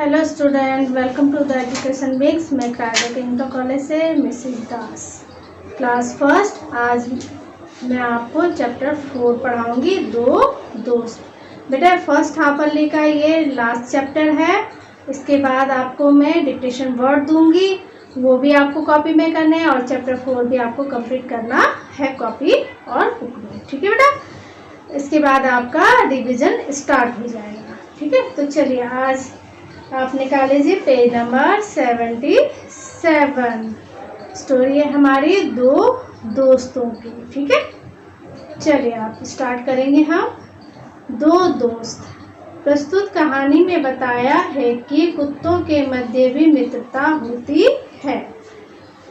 Hello student, welcome to the education mix. मैं कायदा के इंटर कॉलेज से मिसेस दास, क्लास फर्स्ट। आज मैं आपको चैप्टर 4 पढ़ाऊंगी, दो दोस्त। बेटा फर्स्ट हाफ अर्ली का ये लास्ट चैप्टर है। इसके बाद आपको मैं डिक्टेशन वर्ड दूंगी, वो भी आपको कॉपी में करने हैं, और चैप्टर 4 भी आपको कंप्लीट करना है कॉपी और बुक में। ठीक है बेटा, इसके बाद आपका रिवीजन स्टार्ट हो जाएगा। ठीक है, तो चलिए आज आप निकाल लीजिए पेज नंबर 77। स्टोरी है हमारी दो दोस्तों की। ठीक है, चलिए आप स्टार्ट करेंगे। हम दो दोस्त। प्रस्तुत कहानी में बताया है कि कुत्तों के मध्य भी मित्रता होती है,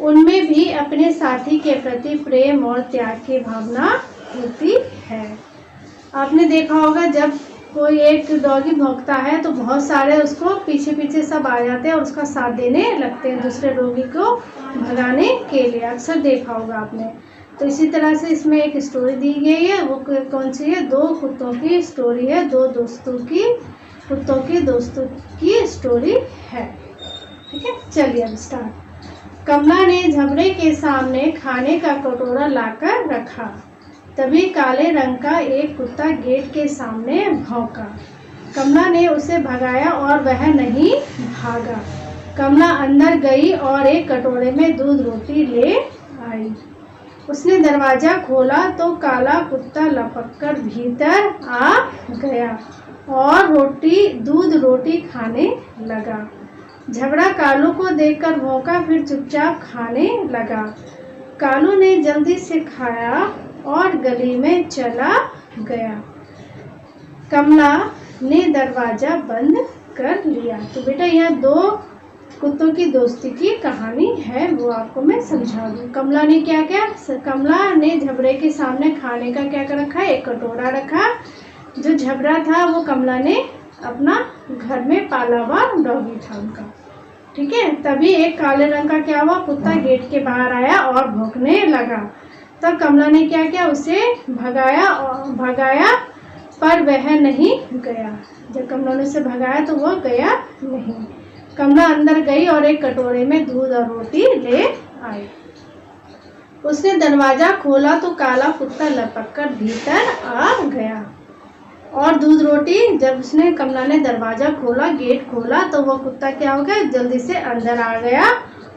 उनमें भी अपने साथी के प्रति प्रेम और त्याग की भावना होती है। आपने देखा होगा जब कोई एक डॉगी भौंकता है तो बहुत सारे उसको पीछे पीछे सब आ जाते हैं और उसका साथ देने लगते हैं दूसरे डॉगी को भगाने के लिए। अक्सर देखा होगा आपने। तो इसी तरह से इसमें एक स्टोरी दी गई है। वो कौन सी है? दो कुत्तों की स्टोरी है। दो दोस्तों की, कुत्तों की दोस्तों की स्टोरी है। ठीक है, चलिए अब स्टार्ट। कमला ने झबरे के सामने खाने का कटोरा लाकर रखा। तभी काले रंग का एक कुत्ता गेट के सामने भौंका। कमला ने उसे भगाया और वह नहीं भागा। कमला अंदर गई और एक कटोरे में दूध रोटी ले आई। उसने दरवाजा खोला तो काला कुत्ता लपककर भीतर आ गया और दूध रोटी खाने लगा। झबरा कालू को देखकर भौंका, फिर चुपचाप खाने लगा। कालू ने जल्दी से खाया और गली में चला गया। कमला ने दरवाजा बंद कर लिया। तो बेटा यहाँ दो कुत्तों की दोस्ती की कहानी है, वो आपको मैं समझा दूँ। कमला ने क्या किया? कमला ने झबरे के सामने खाने का क्या कर रखा? एक कटोरा रखा। जो झबरा था वो कमला ने अपना घर में पाला हुआ डॉगी था उनका। ठीक है, तभी एक काले रंग का क्या हुआ? कुत्ता गेट के बाहर आया और भौंकने लगा। तब कमला ने क्या किया? उसे भगाया पर वह नहीं गया। जब कमला ने उसे भगाया तो वह गया नहीं। कमला अंदर गई और एक कटोरे में दूध और रोटी ले आई। उसने दरवाजा खोला तो काला कुत्ता लपककर भीतर आ गया और दूध रोटी। जब उसने कमला ने दरवाजा खोला, गेट खोला, तो वह कुत्ता क्या हो गया? जल्दी से अंदर आ गया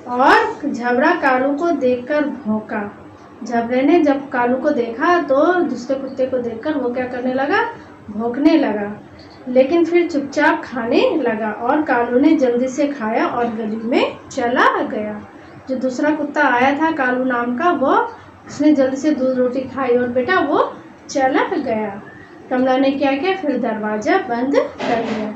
और झबरा कालू को देखकर भौंका। झबरे ने जब कालू को देखा तो दूसरे कुत्ते को देखकर वो क्या करने लगा? भौंकने लगा, लेकिन फिर चुपचाप खाने लगा। और कालू ने जल्दी से खाया और गली में चला गया। जो दूसरा कुत्ता आया था कालू नाम का, वो उसने जल्दी से दूध रोटी खाई और बेटा वो चला गया। कमला ने क्या किया? फिर दरवाजा बंद कर दिया।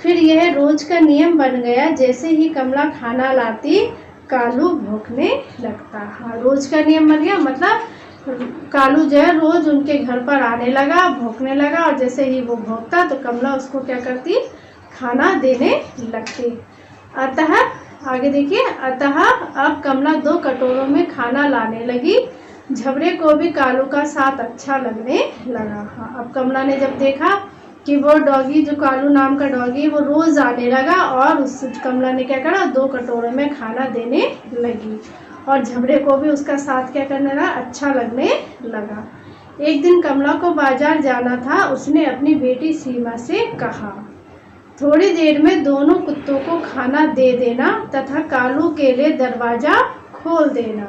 फिर यह रोज का नियम बन गया, जैसे ही कमला खाना लाती कालू भौंकने लगता। हाँ, रोज का नियम बन गया, मतलब कालू जो है रोज उनके घर पर आने लगा, भौंकने लगा, और जैसे ही वो भौंकता तो कमला उसको क्या करती? खाना देने लगती। अतः आगे देखिए, अतः अब कमला 2 कटोरों में खाना लाने लगी। झबरे को भी कालू का साथ अच्छा लगने लगा। हाँ, अब कमला ने जब देखा कि वो डॉगी, जो कालू नाम का डॉगी, वो रोज आने लगा और उस कमला ने क्या करा? 2 कटोरे में खाना देने लगी और झबरे को भी उसका साथ क्या करने लगा? अच्छा लगने लगा। एक दिन कमला को बाजार जाना था। उसने अपनी बेटी सीमा से कहा, थोड़ी देर में दोनों कुत्तों को खाना दे देना तथा कालू के लिए दरवाजा खोल देना।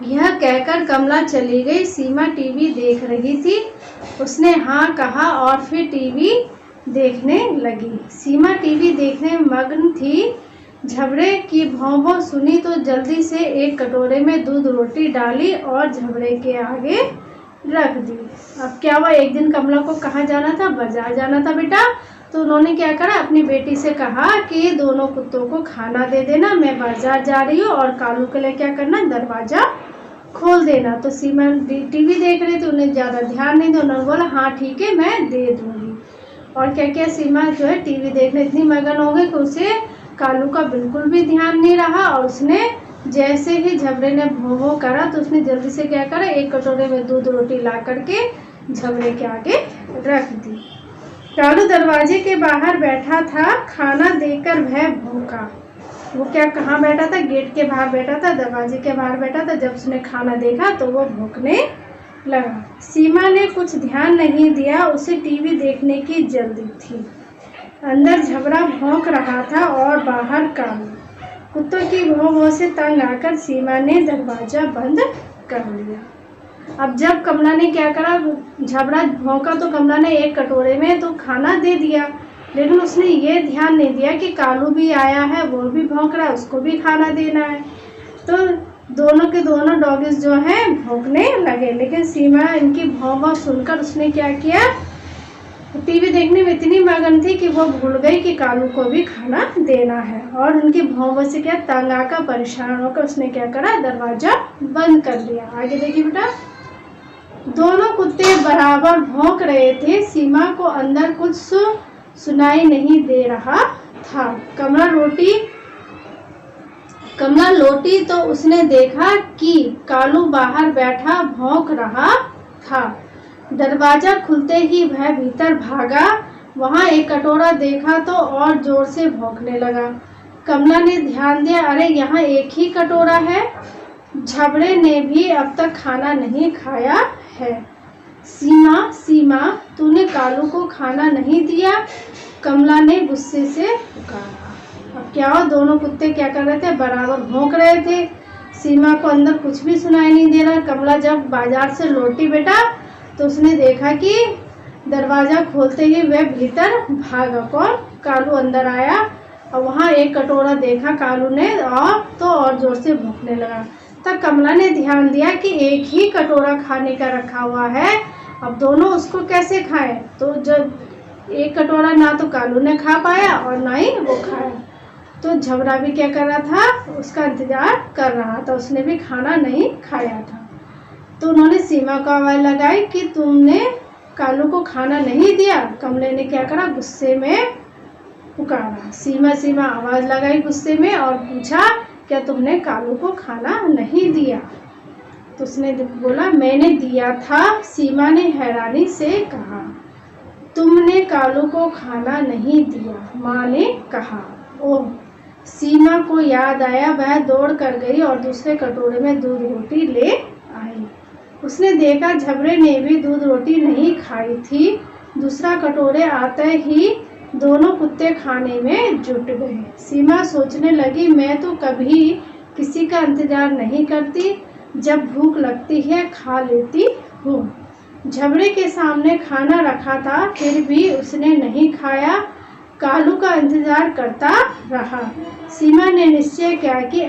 यह कहकर कमला चली गई। सीमा टीवी देख रही थी। उसने हाँ कहा और फिर टीवी देखने लगी। सीमा टीवी देखने में मग्न थी। झबरे की भौं भौं सुनी तो जल्दी से एक कटोरे में दूध रोटी डाली और झबरे के आगे रख दी। अब क्या हुआ? एक दिन कमला को कहाँ जाना था? बाजार जाना था बेटा। तो उन्होंने क्या करा? अपनी बेटी से कहा कि दोनों कुत्तों को खाना दे देना, मैं बाजार जा रही हूँ, और कालू के लिए क्या करना? दरवाजा खोल देना। तो सीमा टीवी देख रही थी, उन्हें ज़्यादा ध्यान नहीं दिया। उन्होंने बोला हाँ ठीक है, मैं दे दूँगी। और क्या क्या सीमा जो है टीवी देखने इतनी मगन हो गई कि उसे कालू का बिल्कुल भी ध्यान नहीं रहा। और उसने जैसे ही झबरे ने भों भों करा तो उसने जल्दी से क्या करा? एक कटोरे में दूध रोटी ला करके झबरे के आगे रख दी। कालू दरवाजे के बाहर बैठा था, खाना देकर वह भूखा। वो क्या कहाँ बैठा था? गेट के बाहर बैठा था, दरवाजे के बाहर बैठा था। जब उसने खाना देखा तो वो भूखने लगा। सीमा ने कुछ ध्यान नहीं दिया, उसे टीवी देखने की जल्दी थी। अंदर झबरा भौंक रहा था और बाहर कालू। कुत्तों की भौं से तंग आकर सीमा ने दरवाजा बंद कर लिया। अब जब कमला ने क्या करा, झबरा भौंका तो कमला ने एक कटोरे में तो खाना दे दिया, लेकिन उसने ये ध्यान नहीं दिया कि कालू भी आया है, वो भी भौंक रहा है, उसको भी खाना देना है। तो दोनों के दोनों डॉगीज जो हैं भौंकने लगे। लेकिन सीमा इनकी भौं सुनकर उसने क्या किया, टीवी देखने में इतनी मगन थी कि वो भूल गई कि कालू को भी खाना देना है। और उनकी भौं से क्या तंग आकर परेशान होकर उसने क्या करा, दरवाजा बंद कर लिया। आगे देखिए बेटा, दोनों कुत्ते बराबर भौंक रहे थे। सीमा को अंदर कुछ सुनाई नहीं दे रहा था। कमला लौटी तो उसने देखा कि कालू बाहर बैठा भौंक रहा था। दरवाजा खुलते ही वह भीतर भागा। वहां एक कटोरा देखा तो और जोर से भौंकने लगा। कमला ने ध्यान दिया, अरे यहाँ एक ही कटोरा है, झबरे ने भी अब तक खाना नहीं खाया है। सीमा तूने कालू को खाना नहीं दिया, कमला ने गुस्से से पुकारा। अब क्या हो, दोनों कुत्ते क्या कर रहे थे, बराबर भौंक रहे थे। सीमा को अंदर कुछ भी सुनाई नहीं दे रहा। कमला जब बाजार से लौटी बेटा तो उसने देखा कि दरवाजा खोलते ही वह भीतर भागा। कौन? कालू अंदर आया और वहाँ एक कटोरा देखा कालू ने और जोर से भौंकने लगा। तब कमला ने ध्यान दिया कि एक ही कटोरा खाने का रखा हुआ है, अब दोनों उसको कैसे खाएं। तो जब एक कटोरा ना तो कालू ने खा पाया और ना ही वो खाया, तो झबरा भी क्या कर रहा था, उसका इंतजार कर रहा था, उसने भी खाना नहीं खाया था। तो उन्होंने सीमा को आवाज़ लगाई कि तुमने कालू को खाना नहीं दिया। कमले ने क्या करा, गुस्से में पुकारा। सीमा आवाज़ लगाई गुस्से में और पूछा, क्या तुमने कालू को खाना नहीं दिया? तो उसने बोला, मैंने दिया था। सीमा ने हैरानी से कहा, तुमने कालू को खाना नहीं दिया? माँ ने कहा। ओह, सीमा को याद आया, वह दौड़ कर गई और दूसरे कटोरे में दूध रोटी ले आई। उसने देखा झबरे ने भी दूध रोटी नहीं खाई थी। दूसरा कटोरे आते ही दोनों कुत्ते खाने में जुट गए। सीमा सोचने लगी, मैं तो कभी किसी का इंतजार नहीं करती, जब भूख लगती है खा लेती हूँ। झबरे के सामने खाना रखा था, फिर भी उसने नहीं खाया, कालू का इंतजार करता रहा। सीमा ने निश्चय किया कि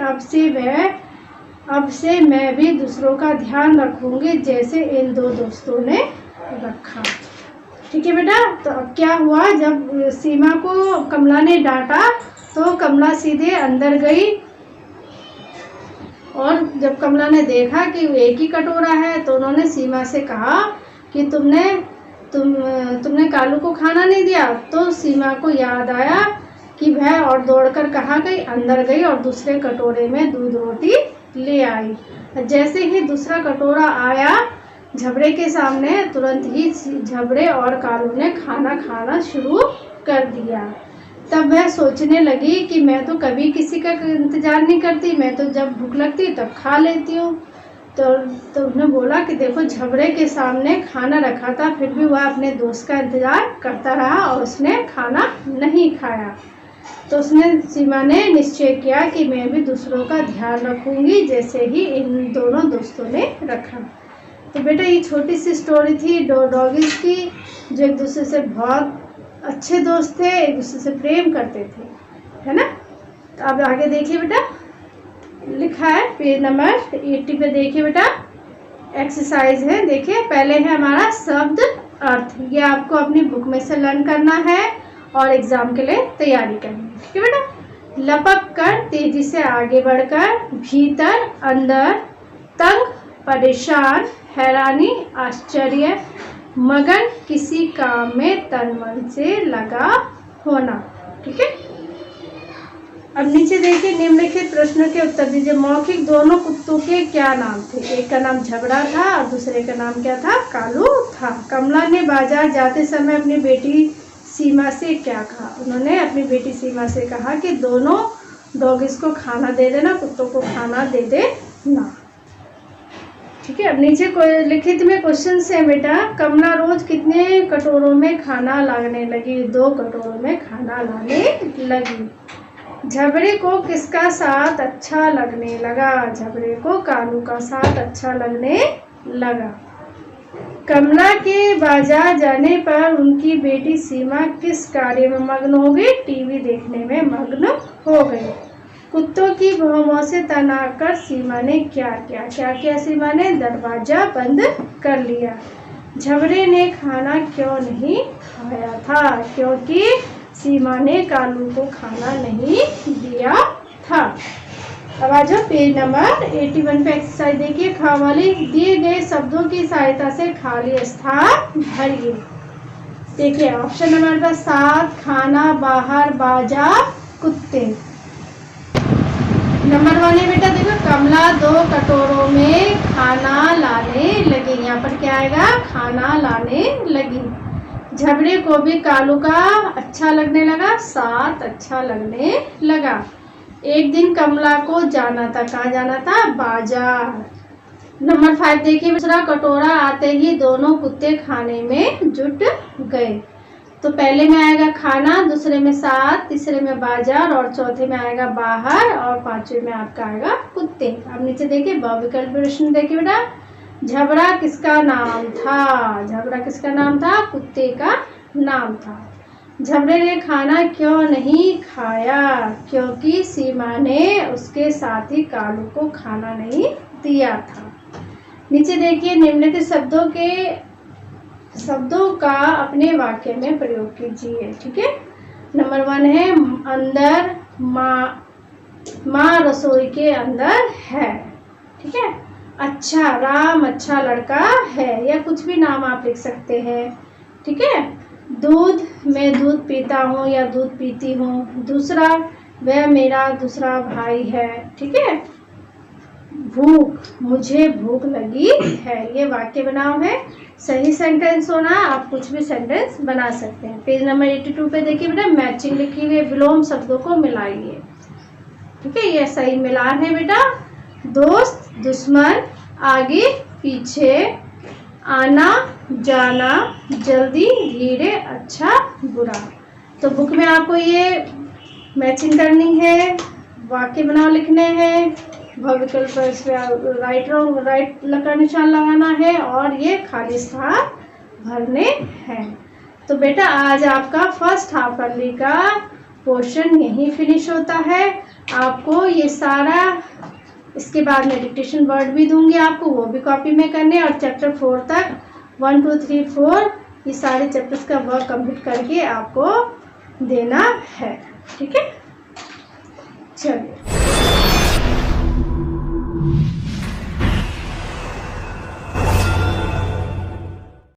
अब से मैं भी दूसरों का ध्यान रखूंगी, जैसे इन दो दोस्तों ने रखा। ठीक है बेटा। तो अब क्या हुआ, जब सीमा को कमला ने डांटा तो कमला सीधे अंदर गई और जब कमला ने देखा कि एक ही कटोरा है तो उन्होंने सीमा से कहा कि तुमने कालू को खाना नहीं दिया। तो सीमा को याद आया कि वह और दौड़कर कहाँ गई, अंदर गई और दूसरे कटोरे में दूध रोटी ले आई। जैसे ही दूसरा कटोरा आया झबरे के सामने, तुरंत ही झबरे और कालू ने खाना खाना शुरू कर दिया। तब वह सोचने लगी कि मैं तो कभी किसी का इंतजार नहीं करती, मैं तो जब भूख लगती तब खा लेती हूँ। तो उन्होंने बोला कि देखो, झबरे के सामने खाना रखा था, फिर भी वह अपने दोस्त का इंतजार करता रहा और उसने खाना नहीं खाया। तो सीमा ने निश्चय किया कि मैं भी दूसरों का ध्यान रखूंगी, जैसे ही इन दोनों दोस्तों ने रखा। तो बेटा, ये छोटी सी स्टोरी थी दो डॉगीज की, जो एक दूसरे से बहुत अच्छे दोस्त थे, एक दूसरे से प्रेम करते थे, है ना। तो अब आगे देखिए बेटा, लिखा है पेज नंबर 80 पे। देखिए बेटा, एक्सरसाइज है। देखिए, पहले है हमारा शब्द अर्थ, ये आपको अपनी बुक में से लर्न करना है और एग्जाम के लिए तैयारी करनी है। ठीक है बेटा। लपक कर, तेजी से आगे बढ़कर, भीतर, अंदर, तंग, परेशान, हैरानी, आश्चर्य, मगन, किसी काम में तन मन से लगा होना। ठीक है। अब नीचे देखिए, निम्नलिखित प्रश्न के उत्तर दीजिए। मौखिक दोनों कुत्तों के क्या नाम थे? एक का नाम झबरा था और दूसरे का नाम क्या था? कालू था। कमला ने बाजार जाते समय अपनी बेटी सीमा से क्या कहा। उन्होंने अपनी बेटी सीमा से कहा कि दोनों डॉगिस को खाना दे देना, कुत्तों को खाना दे देना। ठीक है, अब नीचे लिखित में क्वेश्चन है बेटा, कमला रोज कितने कटोरों में खाना लाने लगी। 2 कटोरों में खाना लाने लगी। झबरे को किसका साथ अच्छा लगने लगा। झबरे को कालू का साथ अच्छा लगने लगा। कमला के बाजार जाने पर उनकी बेटी सीमा किस कार्य में मग्न हो गई। टीवी देखने में मग्न हो गई। कुत्तों की भौहों से तनाव कर सीमा ने क्या किया। सीमा ने दरवाजा बंद कर लिया। झबरे ने खाना क्यों नहीं खाया था। क्योंकि सीमा ने कालू को खाना नहीं दिया था। अब आ जाओ पेज नंबर 81 पे एक्सरसाइज देखिए। खाली दिए गए शब्दों की सहायता से खाली स्थान भरिए। देखिए ऑप्शन नंबर 7 खाना, बाहर, बाजार, कुत्ते। नंबर 1 है बेटा, देखो कमला 2 कटोरों में खाना लाने लगी। यहाँ पर क्या आएगा, खाना लाने लगी। झबरे को भी कालू का अच्छा लगने लगा, साथ अच्छा लगने लगा। एक दिन कमला को जाना था, कहाँ जाना था, बाजार। नंबर 5 देखिए, दूसरा कटोरा आते ही दोनों कुत्ते खाने में जुट गए। तो पहले में आएगा खाना, दूसरे में साथ, तीसरे में बाजार और चौथे में आएगा बाहर और पांचवे में आपका आएगा कुत्ते। अब नीचे देखिए बहुविकल्प प्रश्न देखिए बेटा, झबरा किसका नाम था। झबरा किसका नाम था, कुत्ते का नाम था। झबरे ने खाना क्यों नहीं खाया। क्योंकि सीमा ने उसके साथी कालू को खाना नहीं दिया था। नीचे देखिए निम्नलिखित शब्दों का अपने वाक्य में प्रयोग कीजिए। ठीक है, नंबर 1 है अंदर, माँ रसोई के अंदर है। ठीक है, अच्छा, राम अच्छा लड़का है, या कुछ भी नाम आप लिख सकते हैं। ठीक है, दूध, मैं दूध पीता हूँ या दूध पीती हूँ। दूसरा, वह मेरा दूसरा भाई है। ठीक है, भूख, मुझे भूख लगी है। ये वाक्य बनाओ है, सही सेंटेंस होना। आप कुछ भी सेंटेंस बना सकते हैं। पेज नंबर 82 पे देखिए बेटा, मैचिंग लिखी हुई है, विलोम शब्दों को मिलाइए। ठीक है, ये सही मिलान है बेटा। दोस्त, दुश्मन, आगे पीछे, आना जाना, जल्दी धीरे, अच्छा बुरा। तो बुक में आपको ये मैचिंग करनी है, वाक्य बनाओ लिखने हैं, बहुविकल्प पर इस पर राइट का निशान लगाना है और ये खाली स्थान भरने हैं। तो बेटा आज आपका फर्स्ट हाफ अर्ली का पोर्शन यहीं फिनिश होता है। आपको ये सारा, इसके बाद मैं डिक्टेशन वर्ड भी दूंगी आपको, वो भी कॉपी में करने, और चैप्टर 4 तक 1 2 3 4 ये सारे चैप्टर्स का वर्क कंप्लीट करके आपको देना है। ठीक है, चलिए।